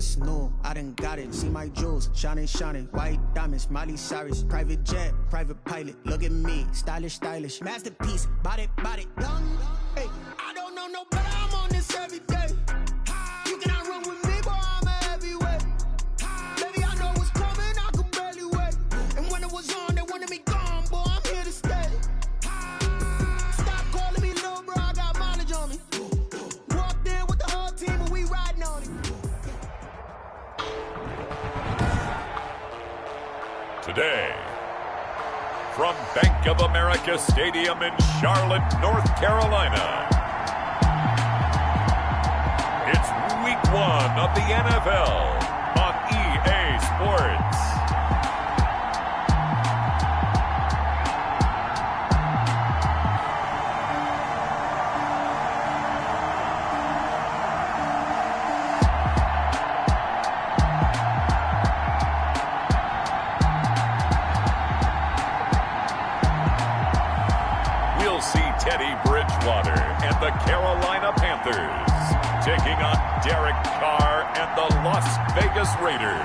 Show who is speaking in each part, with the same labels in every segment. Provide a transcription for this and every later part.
Speaker 1: breakfast, no, I done got it. See my jewels, shining, shining. White diamonds, Miley Cyrus. Private jet, private pilot. Look at me, stylish, stylish. Masterpiece, body, body, young. Hey, I don't know no better, I'm on this every day. You cannot run with me, boy, I'm a heavyweight. Baby, I know what's coming, I can barely wait. And when it was on, they wanted me gone, boy, I'm here to stay. Stop calling me little bro, I got mileage on me. Walked in with the whole team and we riding on it.
Speaker 2: Today, from Bank of America Stadium in Charlotte, North Carolina, it's Week 1 of the NFL on EA Sports. We'll see Teddy Bridgewater and the Carolina Panthers taking on Derek Carr and the Las Vegas Raiders.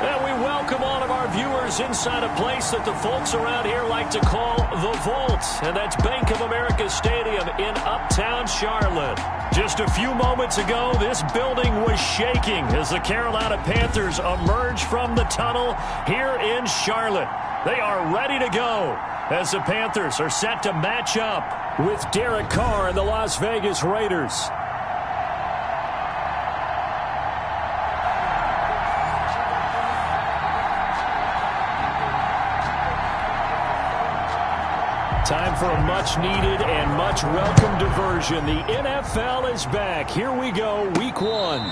Speaker 3: And we welcome all of our viewers inside a place that the folks around here like to call the Vault. And that's Bank of America Stadium in Uptown Charlotte. Just a few moments ago, this building was shaking as the Carolina Panthers emerged from the tunnel here in Charlotte. They are ready to go as the Panthers are set to match up with Derek Carr and the Las Vegas Raiders. Time for a much-needed and much-welcome diversion. The NFL is back. Here we go, Week 1.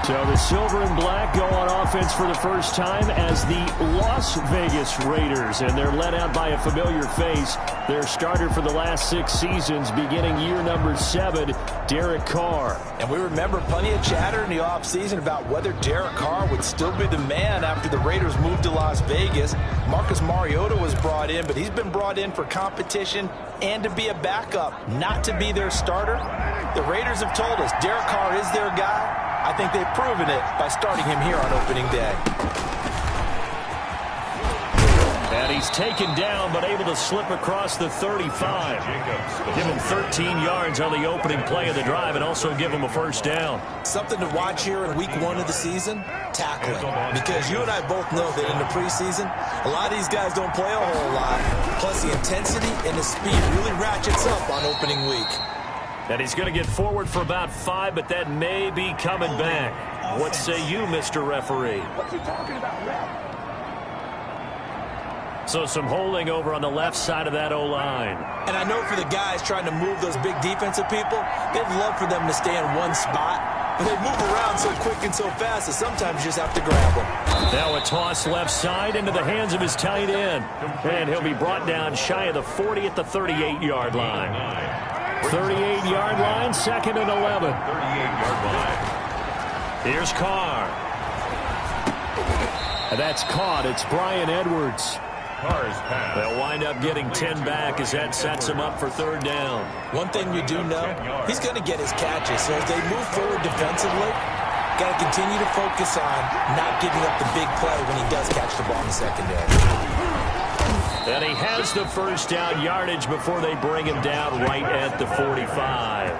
Speaker 3: So the silver and black go on offense for the first time as the Las Vegas Raiders. And they're led out by a familiar face. Their starter for the last 6 seasons, beginning year number 7, Derek Carr.
Speaker 4: And we remember plenty of chatter in the offseason about whether Derek Carr would still be the man after the Raiders moved to Las Vegas. Marcus Mariota was brought in, but he's been brought in for competition and to be a backup, not to be their starter. The Raiders have told us Derek Carr is their guy. I think they've proven it by starting him here on opening day.
Speaker 3: And he's taken down, but able to slip across the 35. Give him 13 yards on the opening play of the drive and also give him a first down.
Speaker 4: Something to watch here in Week 1 of the season, tackling. Because you and I both know that in the preseason, a lot of these guys don't play a whole lot. Plus the intensity and the speed really ratchets up on opening week.
Speaker 3: And he's going to get forward for about 5, but that may be coming back. What say you, Mr. Referee?
Speaker 5: What you talking about, ref?
Speaker 3: So some holding over on the left side of that O-line.
Speaker 4: And I know for the guys trying to move those big defensive people, they'd love for them to stay in one spot. But they move around so quick and so fast that sometimes you just have to grab them.
Speaker 3: Now a toss left side into the hands of his tight end. And he'll be brought down shy of the 40 at the 38-yard line. 38-yard line, 2nd and 11.
Speaker 2: 38-yard line.
Speaker 3: Here's Carr. And that's caught. It's Bryan Edwards.
Speaker 2: Carr's pass.
Speaker 3: They'll wind up getting 10 back as that sets him up for 3rd down.
Speaker 4: One thing you do know, he's going to get his catches. So as they move forward defensively, got to continue to focus on not giving up the big play when he does catch the ball in the secondary.
Speaker 3: And he has the first down yardage before they bring him down right at the 45.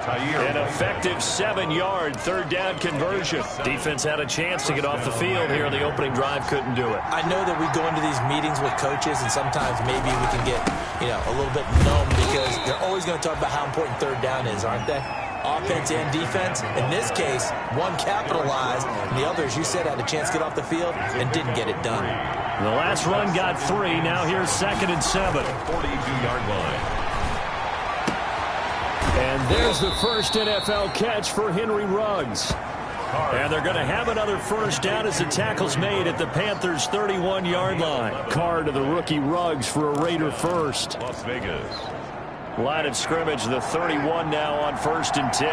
Speaker 3: An effective 7-yard 3rd down conversion. Defense had a chance to get off the field here. The opening drive couldn't do it.
Speaker 4: I know that we go into these meetings with coaches, and sometimes maybe we can get, a little bit numb because they're always going to talk about how important 3rd down is, aren't they? Offense and defense. In this case, one capitalized, and the other, as you said, had a chance to get off the field and didn't get it done.
Speaker 3: The last run got 3. Now here's 2nd and 7.
Speaker 2: 42-yard line.
Speaker 3: And there's the first NFL catch for Henry Ruggs. And they're going to have another first down as the tackle's made at the Panthers' 31-yard line. Carr to the rookie Ruggs for a Raider first.
Speaker 2: Las Vegas.
Speaker 3: Line of scrimmage, the 31 now on 1st and 10.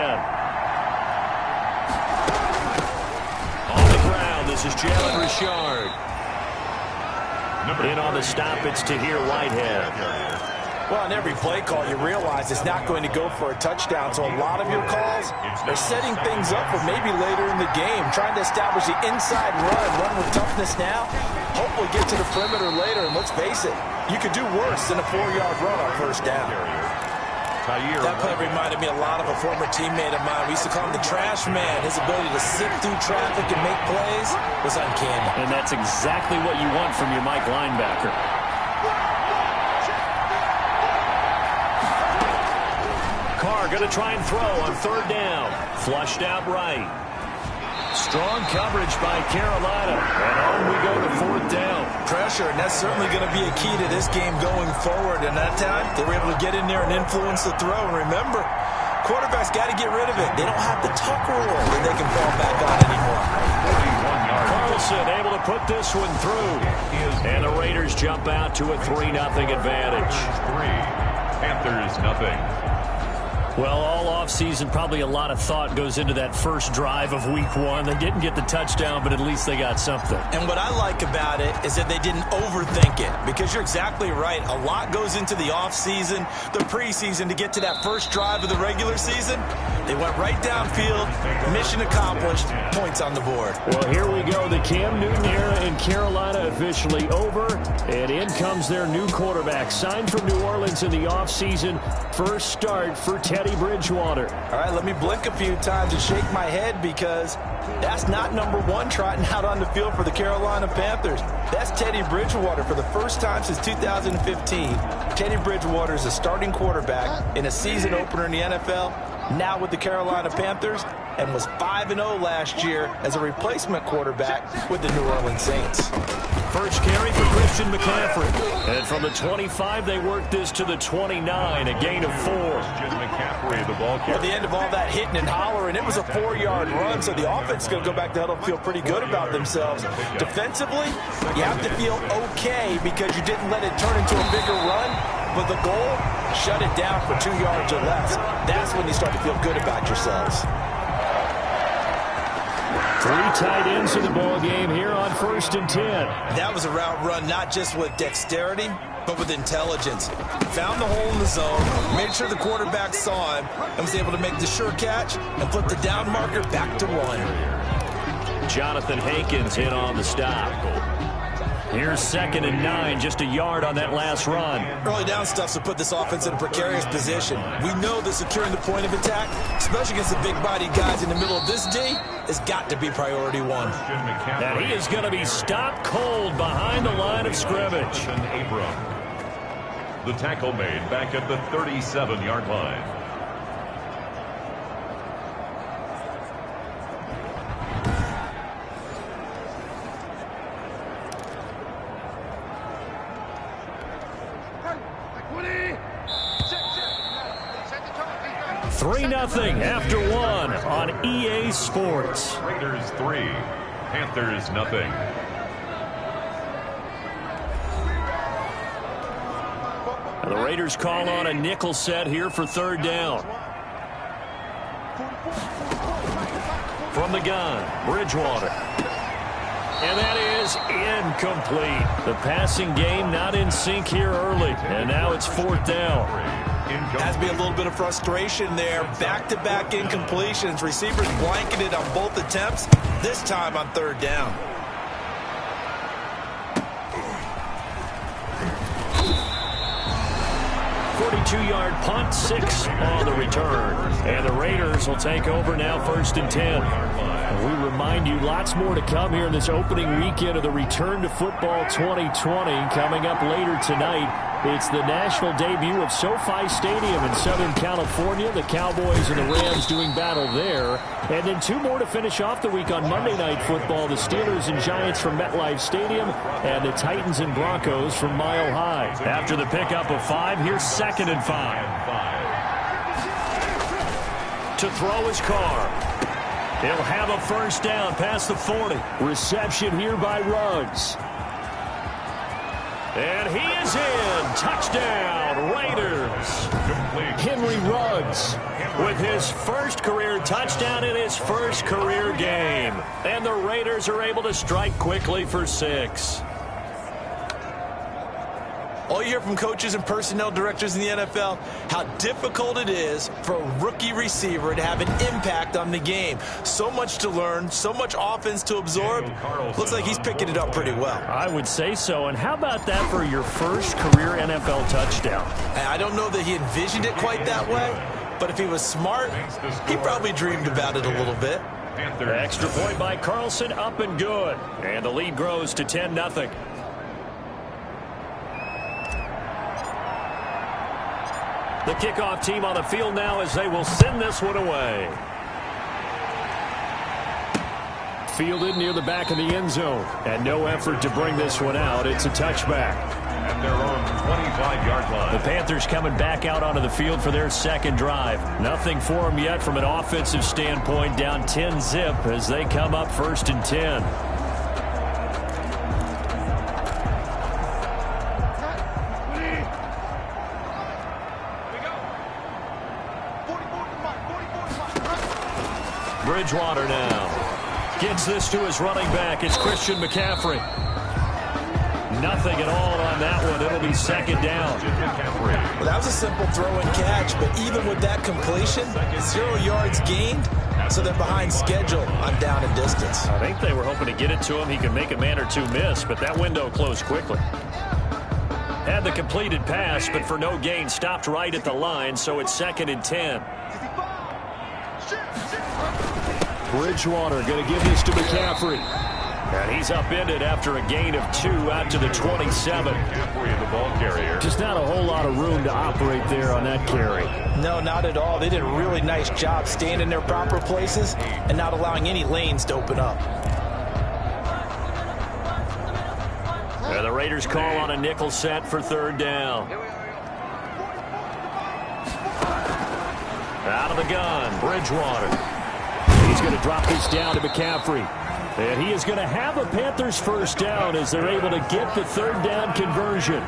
Speaker 3: On the ground, this is Jalen Richard. In on the stop, it's Tahir Whitehead.
Speaker 4: Well, on every play call, you realize it's not going to go for a touchdown, so a lot of your calls are setting things up for maybe later in the game, trying to establish the inside run with toughness now, hopefully get to the perimeter later, and let's face it, you could do worse than a 4-yard run on first down. That play reminded me a lot of a former teammate of mine. We used to call him the trash man. His ability to sift through traffic and make plays was uncanny.
Speaker 3: And that's exactly what you want from your Mike linebacker. Carr going to try and throw on third down. Flushed out right. Strong coverage by Carolina. And on we go to fourth down.
Speaker 4: Pressure, and that's certainly going to be a key to this game going forward. And that time, they were able to get in there and influence the throw. And remember, quarterbacks got to get rid of it. They don't have the tuck rule that they can fall back on anymore.
Speaker 3: Carlson able to put this one through. And the Raiders jump out to a 3-0 advantage.
Speaker 2: Panthers nothing.
Speaker 3: Well, all offseason, probably a lot of thought goes into that first drive of week 1. They didn't get the touchdown, but at least they got something.
Speaker 4: And what I like about it is that they didn't overthink it, because you're exactly right. A lot goes into the offseason, the preseason, to get to that first drive of the regular season. They went right downfield, mission accomplished, points on the board.
Speaker 3: Well, here we go. The Cam Newton era in Carolina officially over, and in comes their new quarterback, signed from New Orleans in the offseason. First start for Teddy Bridgewater.
Speaker 4: All right, let me blink a few times and shake my head, because that's not number 1 trotting out on the field for the Carolina Panthers. That's Teddy Bridgewater for the first time since 2015. Teddy Bridgewater is a starting quarterback in a season opener in the NFL, now with the Carolina Panthers, and was 5-0 last year as a replacement quarterback with the New Orleans Saints.
Speaker 3: First carry for Christian McCaffrey. And from the 25, they work this to the 29, a gain of 4.
Speaker 2: Christian McCaffrey, the ball carrier.
Speaker 4: At the end of all that hitting and hollering, it was a 4-yard run, so the offense is going to go back to huddle and feel pretty good about themselves. Defensively, you have to feel okay because you didn't let it turn into a bigger run, but the goal, shut it down for 2 yards or less. That's when you start to feel good about yourselves.
Speaker 3: 3 tight ends in the ball game here on 1st and 10.
Speaker 4: That was a route run not just with dexterity, but with intelligence. Found the hole in the zone, made sure the quarterback saw him, and was able to make the sure catch and flip the down marker back to 1.
Speaker 3: Jonathan Hankins in on the stop. Here's 2nd and 9, just a yard on that last run.
Speaker 4: Early down stuff to put this offense in a precarious position. We know that securing the point of attack, especially against the big-bodied guys in the middle of this D, has got to be priority 1.
Speaker 3: And he is going to be stopped cold behind the line of scrimmage.
Speaker 2: The tackle made back at the 37-yard line.
Speaker 3: Three 0 after 1 on EA Sports.
Speaker 2: Raiders 3, Panthers nothing.
Speaker 3: And the Raiders call on a nickel set here for 3rd down. From the gun, Bridgewater. And that is incomplete. The passing game not in sync here early. And now it's 4th down.
Speaker 4: Has to be a little bit of frustration there. Back-to-back incompletions. Receivers blanketed on both attempts, this time on 3rd down.
Speaker 3: Yard punt, 6 on the return. And the Raiders will take over now 1st and 10. And we remind you, lots more to come here in this opening weekend of the Return to Football 2020. Coming up later tonight, it's the national debut of SoFi Stadium in Southern California. The Cowboys and the Rams doing battle there. And then 2 more to finish off the week on Monday Night Football. The Steelers and Giants from MetLife Stadium, and the Titans and Broncos from Mile High. After the pickup of 5, here's 2nd and 5. To throw his Carr. He'll have a first down past the 40. Reception here by Ruggs. And he is in. Touchdown, Raiders. Henry Ruggs with his first career touchdown in his first career game. And the Raiders are able to strike quickly for 6.
Speaker 4: All you hear from coaches and personnel directors in the NFL, how difficult it is for a rookie receiver to have an impact on the game. So much to learn, so much offense to absorb. Looks like he's picking it up pretty well.
Speaker 3: I would say so. And how about that for your first career NFL touchdown?
Speaker 4: I don't know that he envisioned it quite that way, but if he was smart, he probably dreamed about it a little bit.
Speaker 3: Extra point by Carlson, up and good. And the lead grows to 10-0. The kickoff team on the field now as they will send this one away. Fielded near the back of the end zone. And no effort to bring this one out. It's a touchback.
Speaker 2: At their own 25-yard line.
Speaker 3: The Panthers coming back out onto the field for their second drive. Nothing for them yet from an offensive standpoint. Down 10-zip as they come up 1st and 10. Bridgewater now gets this to his running back. It's Christian McCaffrey. Nothing at all on that one. It'll be second down.
Speaker 4: Well, that was a simple throw and catch, but even with that completion, 0 yards gained, so they're behind schedule on down and distance.
Speaker 3: I think they were hoping to get it to him. He could make a man or two miss, but that window closed quickly. Had the completed pass, but for no gain, stopped right at the line, so it's 2nd and 10. Bridgewater going to give this to McCaffrey. And he's upended after a gain of 2 out to the 27.
Speaker 2: The ball carrier.
Speaker 3: Just not a whole lot of room to operate there on that carry.
Speaker 4: No, not at all. They did a really nice job staying in their proper places and not allowing any lanes to open up.
Speaker 3: And the Raiders call on a nickel set for 3rd down. Out of the gun, Bridgewater. He's going to drop this down to McCaffrey. And he is going to have a Panthers first down as they're able to get the 3rd down conversion.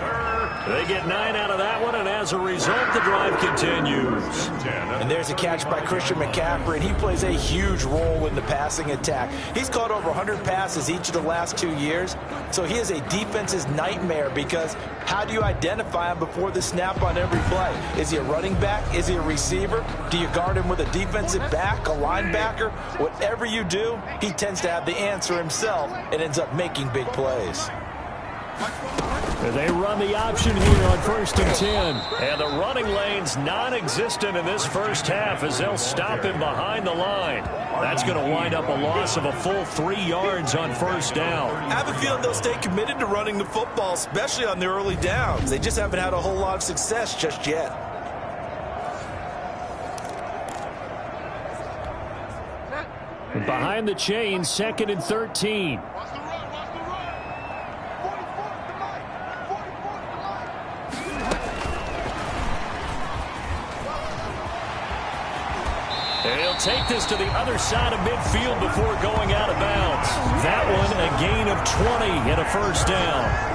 Speaker 3: They get 9 out of that one, and as a result, the drive continues.
Speaker 4: And there's a catch by Christian McCaffrey, and he plays a huge role in the passing attack. He's caught over 100 passes each of the last 2 years, so he is a defense's nightmare because how do you identify him before the snap on every play? Is he a running back? Is he a receiver? Do you guard him with a defensive back, a linebacker? Whatever you do, he tends to have the answer himself and ends up making big plays.
Speaker 3: They run the option here on 1st and 10. And the running lane's non-existent in this first half as they'll stop him behind the line. That's going to wind up a loss of a full 3 yards on 1st down.
Speaker 4: I have a feeling they'll stay committed to running the football, especially on the early downs. They just haven't had a whole lot of success just yet.
Speaker 3: Behind the chains, 2nd and 13. He'll take this to the other side of midfield before going out of bounds. That one a gain of 20 and a 1st down.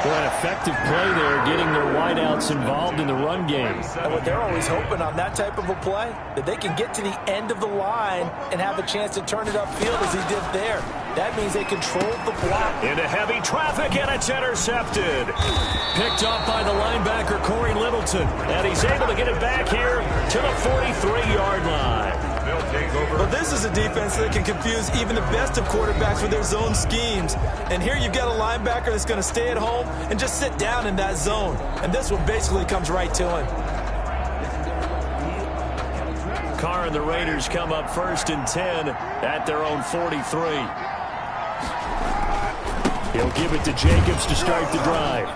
Speaker 3: Boy, an effective play there, getting their wideouts involved in the run game.
Speaker 4: And what they're always hoping on that type of a play, that they can get to the end of the line and have a chance to turn it upfield as he did there. That means they controlled the block.
Speaker 3: Into heavy traffic, and it's intercepted. Picked off by the linebacker, Corey Littleton. And he's able to get it back here to the 43-yard line.
Speaker 4: Well, this is a defense that can confuse even the best of quarterbacks with their zone schemes. And here you've got a linebacker that's going to stay at home and just sit down in that zone. And this one basically comes right to him.
Speaker 3: Carr and the Raiders come up 1st and 10 at their own 43. He'll give it to Jacobs to start the drive.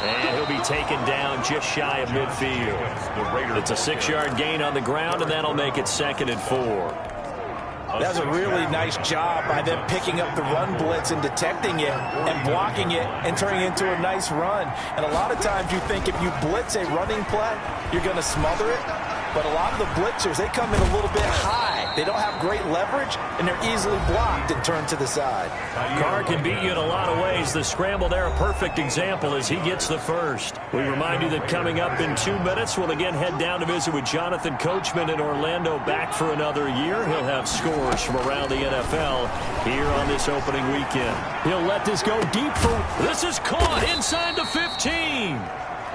Speaker 3: And he'll be taken down just shy of midfield. It's a 6-yard gain on the ground, and that'll make it 2nd and 4.
Speaker 4: That was a really nice job by them picking up the run blitz and detecting it and blocking it and turning it into a nice run. And a lot of times you think if you blitz a running play, you're going to smother it. But a lot of the blitzers, they come in a little bit high. They don't have great leverage, and they're easily blocked and turned to the side.
Speaker 3: Carr can beat you in a lot of ways. The scramble there, a perfect example as he gets the first. We remind you that coming up in 2 minutes, we'll again head down to visit with Jonathan Coachman in Orlando, back for another year. He'll have scores from around the NFL here on this opening weekend. He'll let this go deep for... This is caught inside the 15.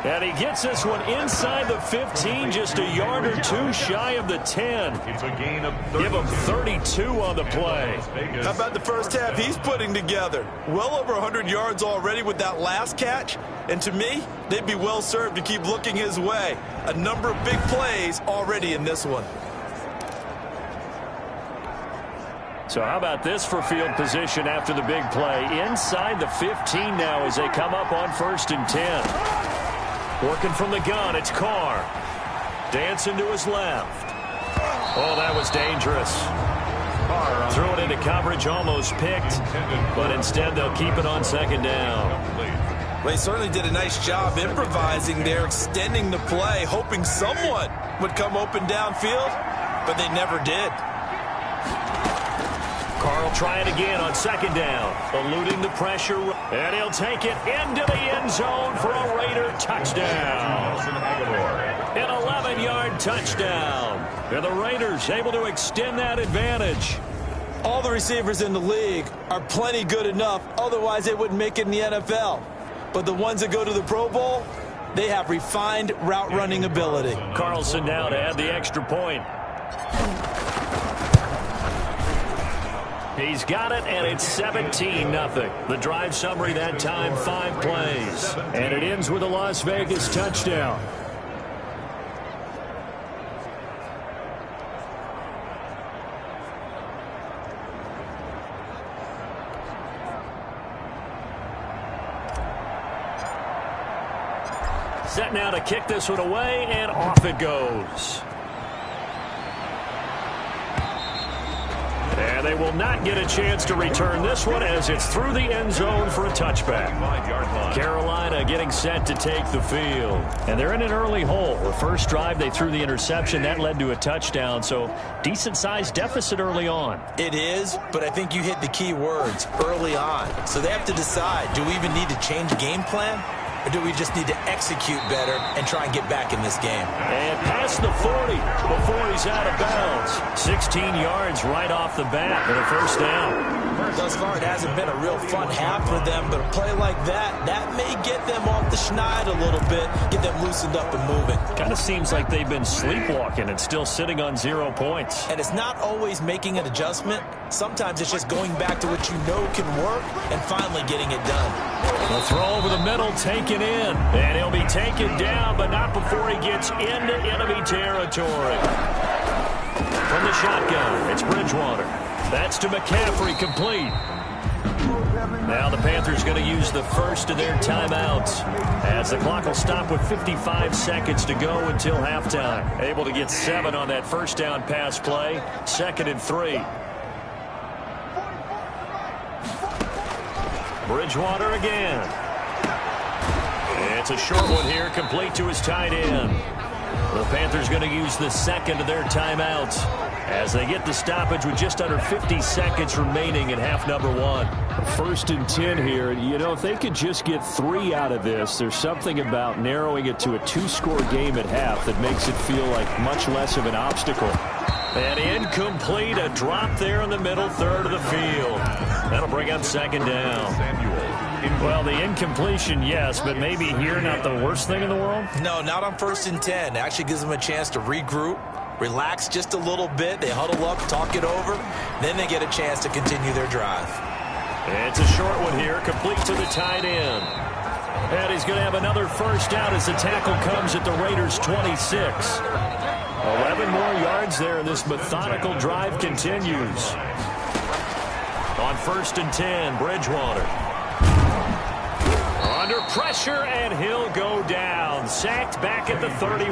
Speaker 3: And he gets this one inside the 15, just a yard or two shy of the 10.
Speaker 2: It's a gain of 30.
Speaker 3: Give him 32 on the play.
Speaker 4: How about the first half he's putting together? Well over 100 yards already with that last catch. And to me, they'd be well served to keep looking his way. A number of big plays already in this one.
Speaker 3: So how about this for field position after the big play? Inside the 15 now as they come up on 1st and 10. Working from the gun, it's Carr. Dancing to his left. Oh, that was dangerous. Threw it into coverage, almost picked, but instead they'll keep it on 2nd down.
Speaker 4: Well, he certainly did a nice job improvising there, extending the play, hoping someone would come open downfield, but they never did.
Speaker 3: Carr will try it again on 2nd down, eluding the pressure, and he'll take it into the end zone for a Raider touchdown. An 11-yard touchdown. And the Raiders able to extend that advantage.
Speaker 4: All the receivers in the league are plenty good enough, otherwise they wouldn't make it in the NFL. But the ones that go to the Pro Bowl, they have refined route running ability.
Speaker 3: Carlson now to add the extra point. He's got it, and it's 17-0. The drive summary that time, 5 plays. And it ends with a Las Vegas touchdown. Set now to kick this one away, and off it goes. And they will not get a chance to return this one as it's through the end zone for a touchback. Carolina getting set to take the field. And they're in an early hole. The first drive, they threw the interception. That led to a touchdown, so decent-sized deficit early on.
Speaker 4: It is, but I think you hit the key words, early on. So they have to decide, do we even need to change game plan? Or do we just need to execute better and try and get back in this game?
Speaker 3: And past the 40 before he's out of bounds. 16 yards right off the bat and a 1st down.
Speaker 4: Thus far, it hasn't been a real fun half for them, but a play like that may get them off the schneid a little bit, get them loosened up and moving.
Speaker 3: Kind of seems like they've been sleepwalking and still sitting on 0 points.
Speaker 4: And it's not always making an adjustment. Sometimes it's just going back to what you know can work and finally getting it done.
Speaker 3: The throw over the middle, taken in. And he'll be taken down, but not before he gets into enemy territory. From the shotgun, it's Bridgewater. That's to McCaffrey, complete. Now the Panthers going to use the first of their timeouts as the clock will stop with 55 seconds to go until halftime. Able to get 7 on that 1st down pass play. 2nd and 3. Bridgewater again. It's a short one here, complete to his tight end. The Panthers going to use the 2nd of their timeouts as they get the stoppage with just under 50 seconds remaining in half number 1. 1st and 10 here. You know, if they could just get 3 out of this, there's something about narrowing it to a 2-score game at half that makes it feel like much less of an obstacle. And incomplete, a drop there in the middle 3rd of the field. That'll bring up 2nd down. Well, the incompletion, yes, but maybe here not the worst thing in the world?
Speaker 4: No, not on 1st and 10. It actually gives them a chance to regroup, relax just a little bit. They huddle up, talk it over. Then they get a chance to continue their drive.
Speaker 3: It's a short one here, complete to the tight end. And he's going to have another 1st down as the tackle comes at the Raiders' 26. 11 more yards there, and this methodical drive continues. On 1st and 10, Bridgewater. Under pressure, and he'll go down. Sacked back at the 31.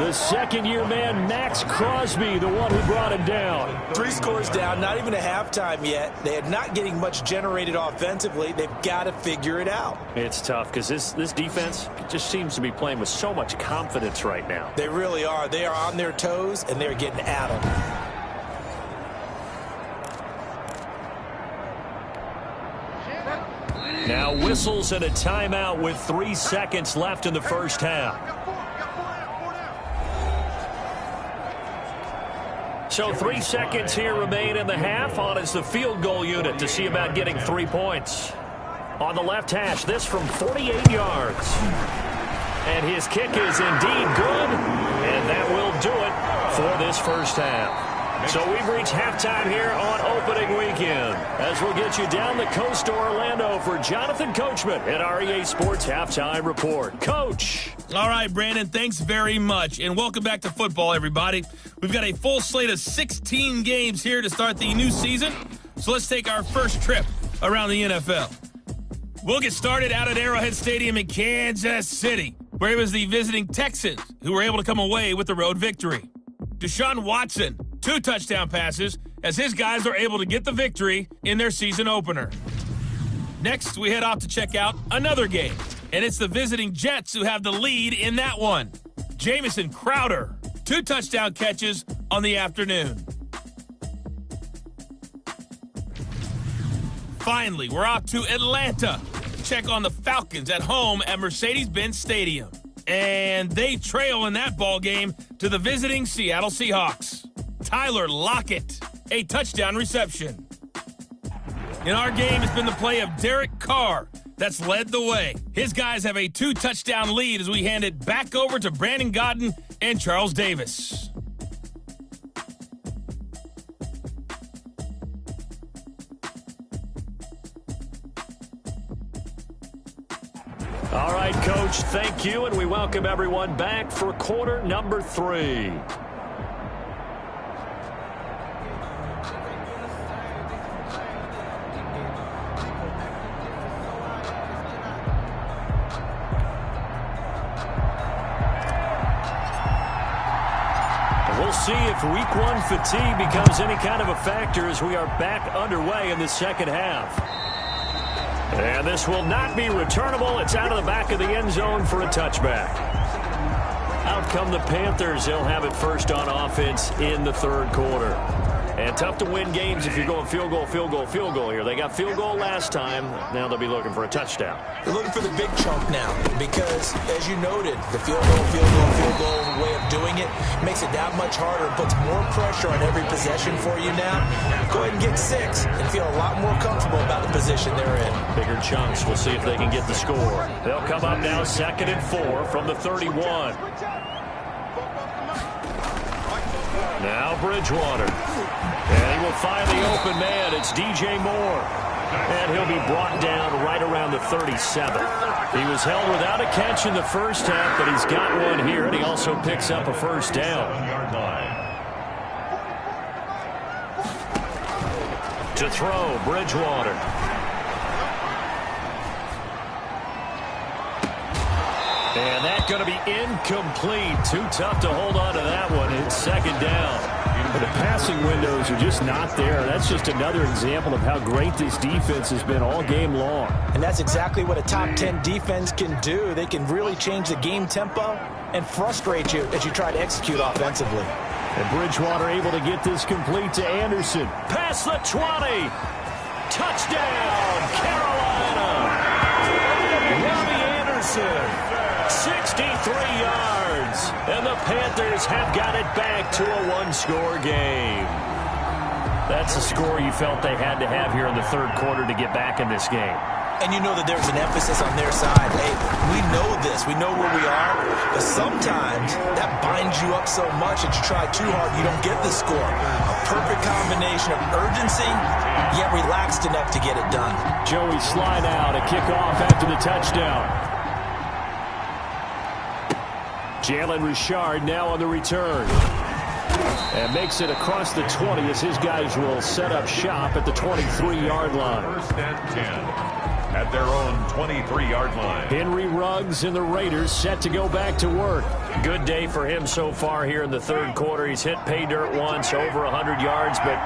Speaker 3: The 2nd-year man, Max Crosby, the one who brought him down.
Speaker 4: 3 scores down, not even a halftime yet. They are not getting much generated offensively. They've got to figure it out.
Speaker 3: It's tough because this defense just seems to be playing with so much confidence right now.
Speaker 4: They really are. They are on their toes, and they're getting at them.
Speaker 3: Now whistles and a timeout with 3 seconds left in the first half. So 3 seconds here remain in the half. On is the field goal unit to see about getting 3 points. On the left hash, this from 48 yards. And his kick is indeed good, and that will do it for this first half. So we've reached halftime here on opening weekend, as we'll get you down the coast to Orlando for Jonathan Coachman at our EA Sports Halftime Report. Coach.
Speaker 5: All right, Brandon, thanks very much, and welcome back to football, everybody. We've got a full slate of 16 games here to start the new season, so let's take our first trip around the NFL. We'll get started out at Arrowhead Stadium in Kansas City, where it was the visiting Texans who were able to come away with the road victory. Deshaun Watson, 2 touchdown passes, as his guys are able to get the victory in their season opener. Next, we head off to check out another game, and it's the visiting Jets who have the lead in that one. Jamison Crowder, 2 touchdown catches on the afternoon. Finally, we're off to Atlanta to check on the Falcons at home at Mercedes-Benz Stadium. And they trail in that ball game to the visiting Seattle Seahawks. Tyler Lockett, a touchdown reception. In our game, it's been the play of Derek Carr that's led the way. His guys have a 2-touchdown lead as we hand it back over to Brandon Godden and Charles Davis.
Speaker 3: All right, Coach, thank you, and we welcome everyone back for quarter number 3. We'll see if week 1 fatigue becomes any kind of a factor as we are back underway in the second half. And this will not be returnable. It's out of the back of the end zone for a touchback. Out come the Panthers. They'll have it first on offense in the third quarter. And tough to win games if you're going field goal, field goal, field goal here. They got field goal last time. Now they'll be looking for a touchdown.
Speaker 4: They're looking for the big chunk now because, as you noted, the field goal way of doing it makes it that much harder and puts more pressure on every possession for you now. Go ahead and get 6 and feel a lot more comfortable about the position they're in.
Speaker 3: Bigger chunks. We'll see if they can get the score. They'll come up now 2nd and 4 from the 31. Now Bridgewater. And he will find the open man. It's DJ Moore. And he'll be brought down right around the 37. He was held without a catch in the first half, but he's got one here, and he also picks up a first down. To throw, Bridgewater. And that's going to be incomplete. Too tough to hold on to that one. It's 2nd down.
Speaker 6: The passing windows are just not there. That's just another example of how great this defense has been all game long.
Speaker 4: And that's exactly what a top 10 defense can do. They can really change the game tempo and frustrate you as you try to execute offensively.
Speaker 6: And Bridgewater able to get this complete to Anderson.
Speaker 3: Past the 20. Touchdown, Carolina. Robbie Anderson. 63 yards, and the Panthers have got it back to a 1-score game. That's the score you felt they had to have here in the third quarter to get back in this game.
Speaker 4: And you know that there's an emphasis on their side. Hey, we know this. We know where we are. But sometimes that binds you up so much that you try too hard, you don't get the score. A perfect combination of urgency, yet relaxed enough to get it done.
Speaker 6: Joey slide out, a kickoff after the touchdown. Jalen Richard now on the return. And makes it across the 20 as his guys will set up shop at the 23-yard line.
Speaker 2: 1st and 10 at their own 23-yard line.
Speaker 3: Henry Ruggs and the Raiders set to go back to work. Good day for him so far here in the third quarter. He's hit pay dirt once, over 100 yards, but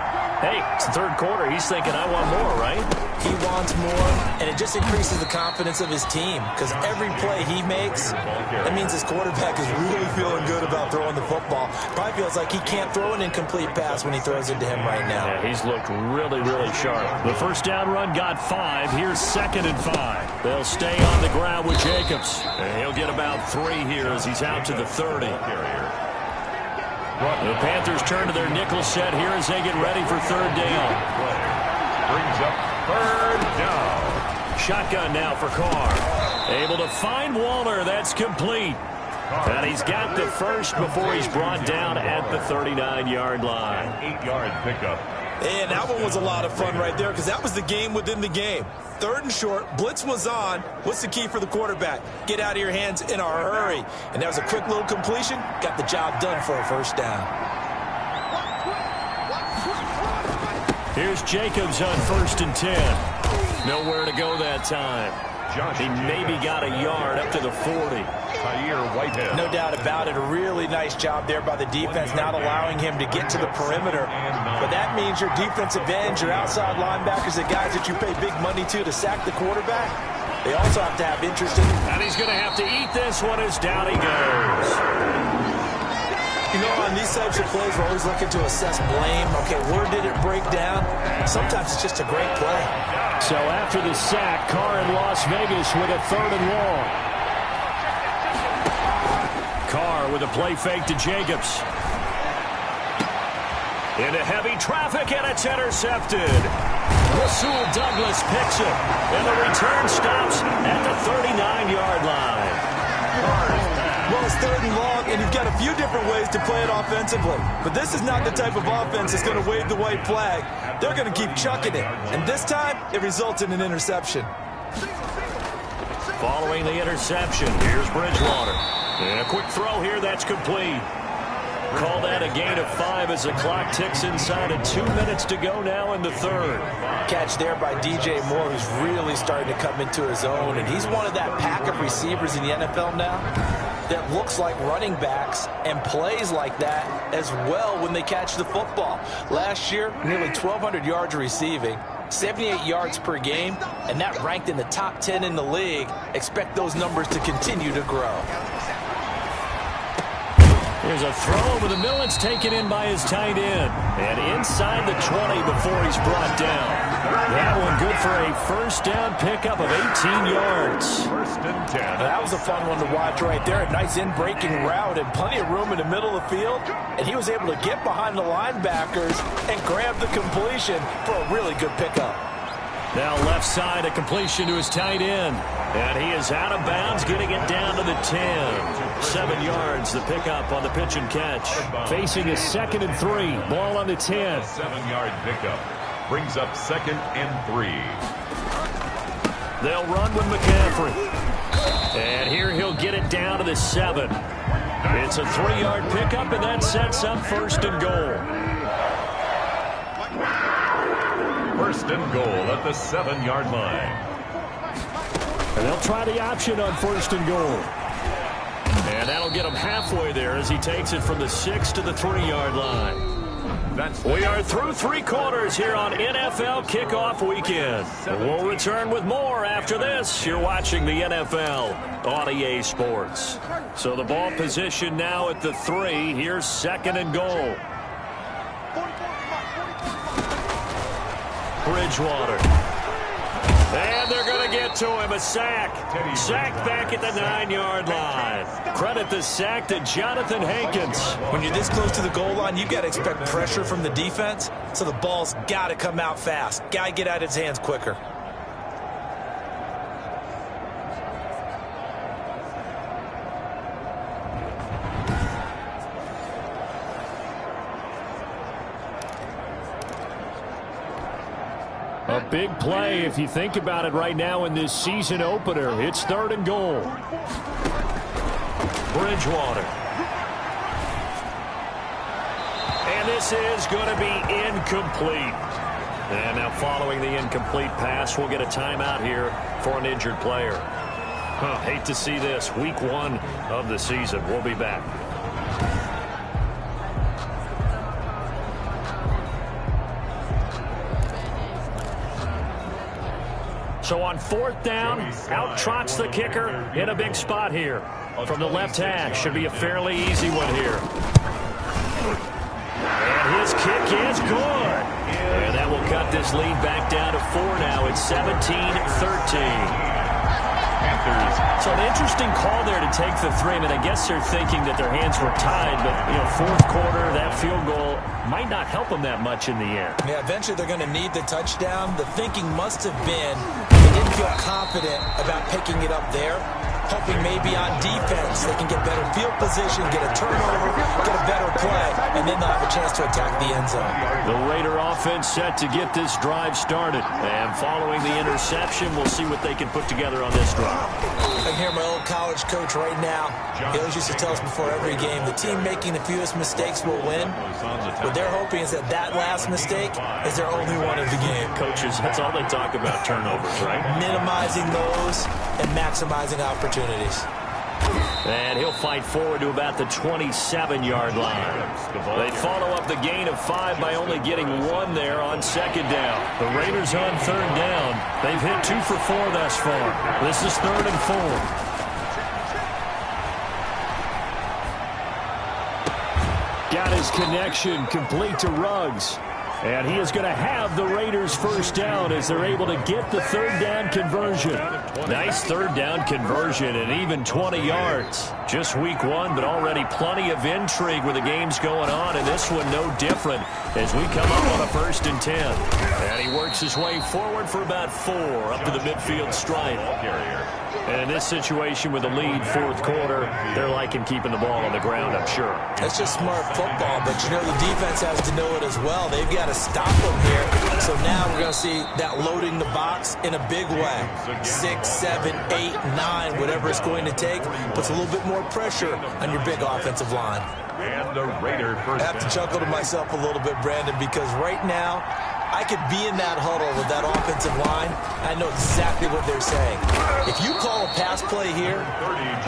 Speaker 3: Hey, it's the third quarter. He's thinking, I want more, right?
Speaker 4: He wants more, and it just increases the confidence of his team because every play he makes, that means his quarterback is really feeling good about throwing the football. Probably feels like he can't throw an incomplete pass when he throws it to him right now.
Speaker 3: Yeah, he's looked really, really sharp. The first down run got 5. Here's 2nd and 5. They'll stay on the ground with Jacobs. And he'll get about 3 here as he's out to the 30. The Panthers turn to their nickel set here as they get ready for 3rd down.
Speaker 2: Brings up 3rd down.
Speaker 3: Shotgun now for Carr. Able to find Waller. That's complete. And he's got the first before he's brought down at the 39-yard line.
Speaker 2: 8-yard pickup.
Speaker 4: And that one was a lot of fun right there because that was the game within the game. 3rd and short, blitz was on. What's the key for the quarterback? Get out of your hands in a hurry. And that was a quick little completion. Got the job done for a first down.
Speaker 3: Here's Jacobs on 1st and 10. Nowhere to go that time. He maybe got a yard up to the 40.
Speaker 2: Whitehead.
Speaker 4: No doubt about it. A really nice job there by the defense, not allowing him to get to the perimeter. But that means your defensive ends, your outside linebackers, the guys that you pay big money to sack the quarterback, they also have to have interest in.
Speaker 3: And he's going to have to eat this one as down he goes.
Speaker 4: You know, on these types of plays, we're always looking to assess blame. Okay, where did it break down? Sometimes it's just a great play.
Speaker 3: So after the sack, Carr in Las Vegas with a 3rd and long. Carr with a play fake to Jacobs. Into heavy traffic, and it's intercepted. Rasul Douglas picks it, and the return stops at the 39-yard line.
Speaker 4: Well, it's 3rd and long, and you've got a few different ways to play it offensively. But this is not the type of offense that's going to wave the white flag. They're going to keep chucking it. And this time, it results in an interception.
Speaker 3: Following the interception, here's Bridgewater. And a quick throw here, that's complete. Call that a gain of 5 as the clock ticks inside of 2 minutes to go now in the 3rd.
Speaker 4: Catch there by DJ Moore, who's really starting to come into his own. And he's one of that pack of receivers in the NFL now that looks like running backs and plays like that as well when they catch the football. Last year, nearly 1,200 yards receiving, 78 yards per game, and that ranked in the top 10 in the league. Expect those numbers to continue to grow.
Speaker 3: Here's a throw over the middle. It's taken in by his tight end. And inside the 20 before he's brought down. That one good for a first down pickup of 18 yards.
Speaker 2: 1st and 10.
Speaker 4: That was a fun one to watch right there. A nice in-breaking route and plenty of room in the middle of the field. And he was able to get behind the linebackers and grab the completion for a really good pickup.
Speaker 3: Now left side, a completion to his tight end. And he is out of bounds, getting it down to the 10. 7 yards, the pickup on the pitch and catch. Facing a 2nd and 3. Ball on the 10.
Speaker 2: 7-yard pickup. Brings up 2nd and 3.
Speaker 3: They'll run with McCaffrey. And here he'll get it down to the 7. It's a 3-yard pickup, and that sets up 1st and goal.
Speaker 2: 1st and goal at the 7-yard line.
Speaker 3: And they'll try the option on 1st and goal. And that'll get him halfway there as he takes it from the 6 to the 3-yard line. We are through 3 quarters here on NFL Kickoff Weekend. We'll return with more after this. You're watching the NFL on EA Sports. So the ball position now at the 3. Here's 2nd and goal. Bridgewater. And they're going to get to him. A sack. Sacked back at the 9-yard line. Credit the sack to Jonathan Hankins.
Speaker 4: When you're this close to the goal line, you got to expect pressure from the defense. So the ball's got to come out fast. Got to get out of his hands quicker.
Speaker 3: A big play if you think about it right now in this season opener. It's 3rd and goal. Bridgewater. And this is going to be incomplete. And now following the incomplete pass, we'll get a timeout here for an injured player. Hate to see this. Week 1 of the season. We'll be back. So on 4th down, out trots the kicker in a big spot here. From the left hash, should be a fairly easy one here. And his kick is good. And that will cut this lead back down to 4 now. It's 17-13. So an interesting call there to take the 3. I mean, I guess they're thinking that their hands were tied, but, 4th quarter, that field goal might not help them that much in the end.
Speaker 4: Yeah, eventually they're going to need the touchdown. The thinking must have been they didn't feel confident about picking it up there, hoping maybe on defense they can get better field position, get a turnover, get a better play, and then they'll have a chance to attack the end zone.
Speaker 3: The Raider offense set to get this drive started. And following the interception, we'll see what they can put together on this drive.
Speaker 4: I can hear my old college coach right now. He always used to tell us before every game, the team making the fewest mistakes will win. What they're hoping is that that last mistake is their only one of the game.
Speaker 3: Coaches, that's all they talk about, turnovers, right?
Speaker 4: Minimizing those and maximizing opportunities.
Speaker 3: And he'll fight forward to about the 27-yard line. They follow up the gain of 5 by only getting 1 there on 2nd down. The Raiders on 3rd down. They've hit 2 for 4 thus far. This is 3rd and 4. Got his connection complete to Ruggs. And he is going to have the Raiders first down as they're able to get the 3rd down conversion. Nice 3rd down conversion and even 20 yards. Just week 1, but already plenty of intrigue with the games going on, and this one no different as we come up on a 1st and 10. And he works his way forward for about 4 up to the midfield stripe. And in this situation with a lead 4th quarter, they're liking keeping the ball on the ground, I'm sure.
Speaker 4: That's just smart football, but the defense has to know it as well. They've got to stop them here. So now we're going to see that loading the box in a big way. 6, 7, 8, 9, whatever it's going to take, puts a little bit more pressure on your big offensive line.
Speaker 2: And the Raider first.
Speaker 4: I have to chuckle to myself a little bit, Brandon, because right now I could be in that huddle with that offensive line. I know exactly what they're saying. If you call a pass play here,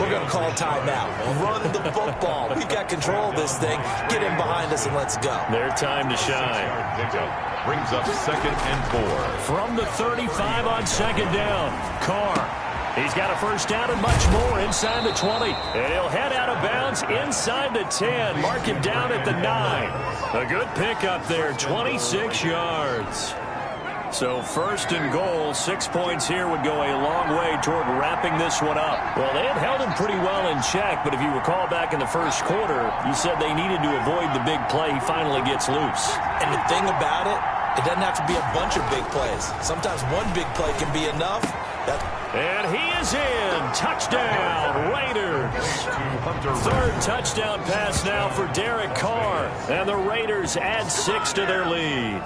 Speaker 4: we're going to call timeout. Run the football. We've got control of this thing. Get in behind us and let's go.
Speaker 3: Their time to shine.
Speaker 2: Brings up 2nd and 4.
Speaker 3: From the 35 on 2nd down, Carr. He's got a first down and much more inside the 20. And he'll head out of bounds inside the 10. Mark him down at the 9. A good pickup there, 26 yards. So 1st and goal, 6 points here would go a long way toward wrapping this one up. Well, they had held him pretty well in check, but if you recall back in the 1st quarter, you said they needed to avoid the big play. He finally gets loose.
Speaker 4: And the thing about it, it doesn't have to be a bunch of big plays. Sometimes one big play can be enough.
Speaker 3: And he is in. Touchdown, Raiders. 3rd touchdown pass now for Derek Carr. And the Raiders add 6 to their lead.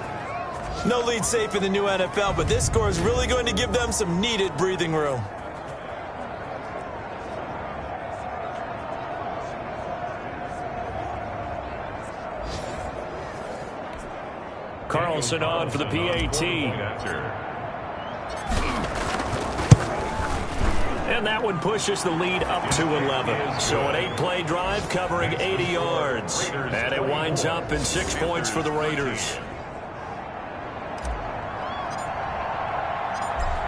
Speaker 4: No lead safe in the new NFL, but this score is really going to give them some needed breathing room.
Speaker 3: Carlson on for the PAT. And that one pushes the lead up to 11. So an 8-play drive covering 80 yards. And it winds up in 6 points for the Raiders.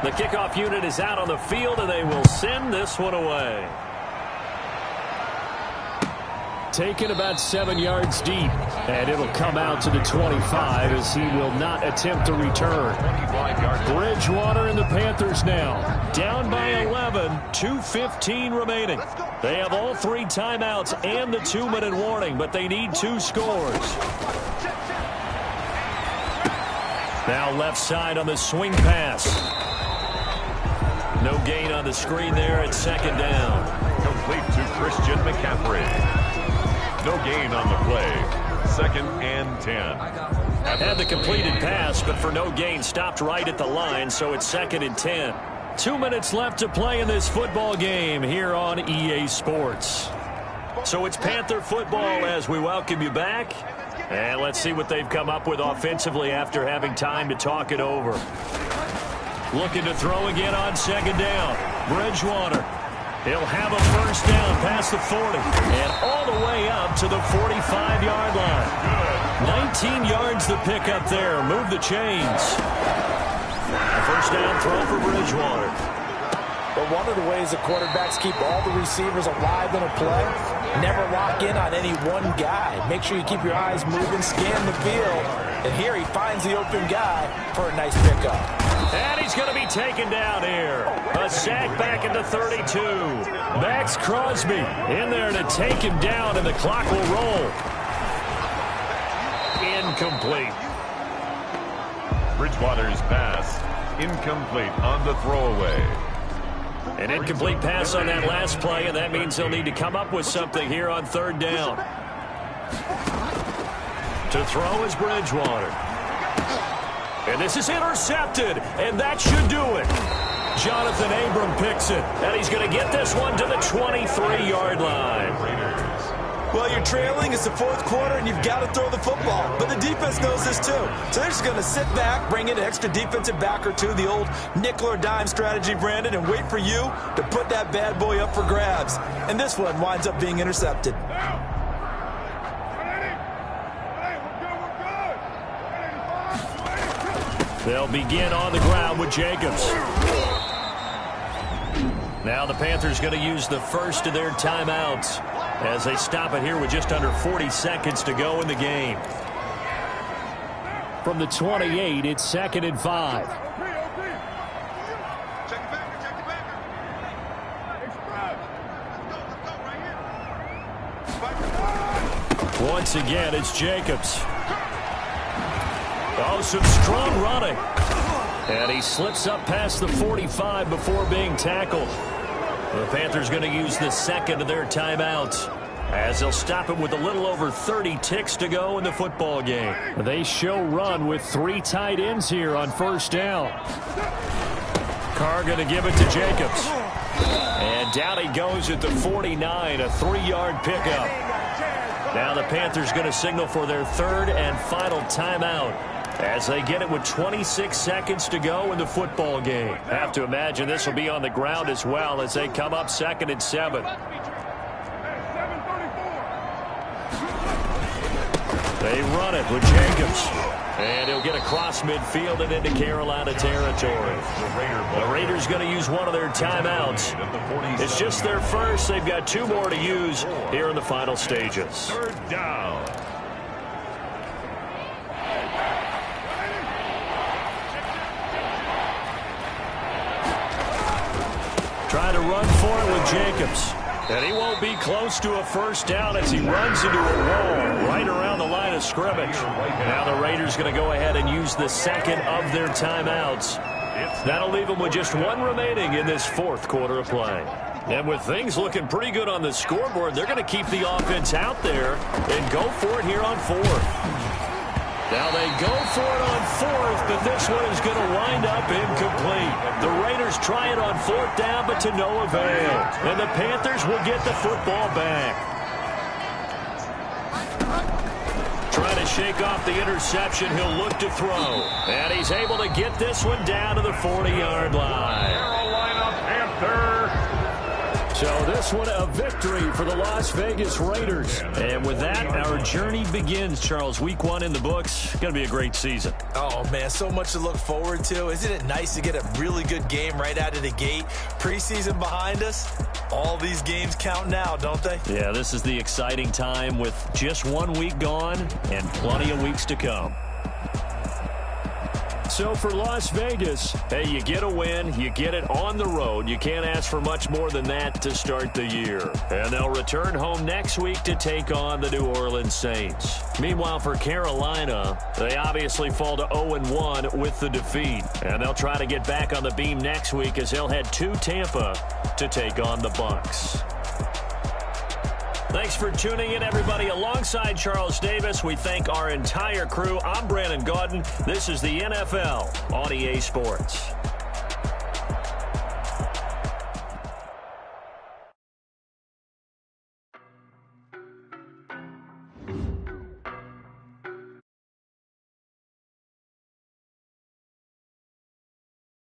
Speaker 3: The kickoff unit is out on the field, and they will send this one away. Taken about 7 yards deep, and it'll come out to the 25 as he will not attempt to return. Bridgewater and the Panthers now down by 11, 2:15 remaining. They have all 3 timeouts and the 2-minute warning, but they need 2 scores. Now left side on the swing pass. No gain on the screen there at 2nd down.
Speaker 2: Complete to Christian McCaffrey. No gain on the play. 2nd and 10.
Speaker 3: Had the completed pass, but for no gain, stopped right at the line, so it's 2nd and 10. 2 minutes left to play in this football game here on EA Sports. So it's Panther football as we welcome you back. And let's see what they've come up with offensively after having time to talk it over. Looking to throw again on 2nd down. Bridgewater. He'll have a first down past the 40 and all the way up to the 45-yard line. 19 yards the pickup there. Move the chains. A first down throw for Bridgewater.
Speaker 4: But one of the ways that quarterbacks keep all the receivers alive in a play, never lock in on any one guy. Make sure you keep your eyes moving, scan the field. And here he finds the open guy for a nice pickup.
Speaker 3: And he's going to be taken down here. A sack back at the 32. Max Crosby in there to take him down, and the clock will roll. Incomplete.
Speaker 2: Bridgewater's pass incomplete on the throwaway.
Speaker 3: An incomplete pass on that last play, and that means they'll need to come up with something here on third down. To throw is Bridgewater. And this is intercepted, and that should do it. Jonathan Abram picks it, and he's going to get this one to the 23-yard line.
Speaker 4: Well, you're trailing. It's the fourth quarter, and you've got to throw the football. But the defense knows this, too. So they're just going to sit back, bring in an extra defensive back or two, the old nickel or dime strategy, Brandon, and wait for you to put that bad boy up for grabs. And this one winds up being intercepted.
Speaker 3: They'll begin on the ground with Jacobs. Now the Panthers going to use the first of their timeouts as they stop it here with just under 40 seconds to go in the game.
Speaker 6: From the 28, it's 2nd and 5.
Speaker 3: Once again, it's Jacobs. Oh, some strong running. And he slips up past the 45 before being tackled. The Panthers going to use the second of their timeouts as they'll stop it with a little over 30 ticks to go in the football game.
Speaker 6: They show run with 3 tight ends here on first down.
Speaker 3: Carr going to give it to Jacobs. And down he goes at the 49, a 3-yard pickup. Now the Panthers going to signal for their third and final timeout as they get it with 26 seconds to go in the football game. Have to imagine this will be on the ground as well as they come up 2nd and 7. They run it with Jacobs. And he'll get across midfield and into Carolina territory. The Raiders going to use one of their timeouts. It's just their first. They've got 2 more to use here in the final stages.
Speaker 2: Third down.
Speaker 3: Trying to run for it with Jacobs. And he won't be close to a first down as he runs into a wall right around the line of scrimmage. Now the Raiders going to go ahead and use the second of their timeouts. That'll leave them with just 1 remaining in this fourth quarter of play. And with things looking pretty good on the scoreboard, they're going to keep the offense out there and go for it here on 4th. Now they go for it on 4th, but this one is going to wind up incomplete. The Raiders try it on 4th down, but to no avail. And the Panthers will get the football back. Trying to shake off the interception, he'll look to throw. And he's able to get this one down to the 40-yard line.
Speaker 2: Carolina Panther.
Speaker 3: So this one a victory for the Las Vegas Raiders. And with that, our journey begins, Charles. Week 1 in the books. Going to be a great season.
Speaker 4: Oh, man, so much to look forward to. Isn't it nice to get a really good game right out of the gate? Preseason behind us. All these games count now, don't they?
Speaker 3: Yeah, this is the exciting time with just 1 week gone and plenty of weeks to come. So for Las Vegas, hey, you get a win, you get it on the road. You can't ask for much more than that to start the year. And they'll return home next week to take on the New Orleans Saints. Meanwhile, for Carolina, they obviously fall to 0-1 with the defeat. And they'll try to get back on the beam next week as they'll head to Tampa to take on the Bucs. Thanks for tuning in, everybody. Alongside Charles Davis, we thank our entire crew. I'm Brandon Gaudin. This is the NFL on EA Sports.